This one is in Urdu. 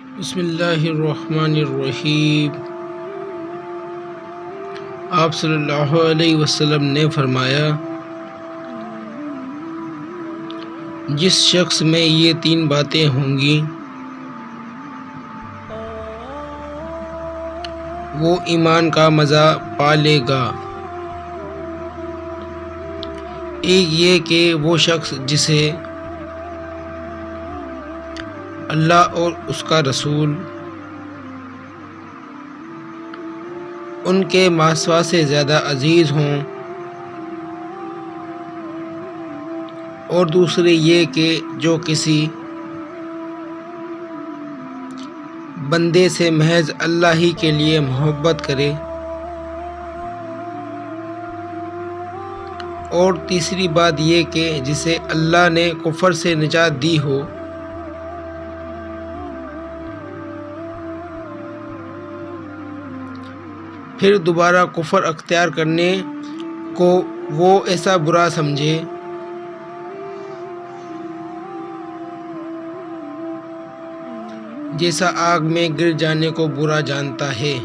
بسم اللہ الرحمن الرحیم۔ آپ صلی اللہ علیہ وسلم نے فرمایا، جس شخص میں یہ 3 باتیں ہوں گی وہ ایمان کا مزہ پا لے گا۔ ایک یہ کہ وہ شخص جسے اللہ اور اس کا رسول ان کے ماسوا سے زیادہ عزیز ہوں، اور دوسرے یہ کہ جو کسی بندے سے محض اللہ ہی کے لیے محبت کرے، اور تیسری بات یہ کہ جسے اللہ نے کفر سے نجات دی ہو، پھر دوبارہ کفر اختیار کرنے کو وہ ایسا برا سمجھے جیسا آگ میں گر جانے کو برا جانتا ہے۔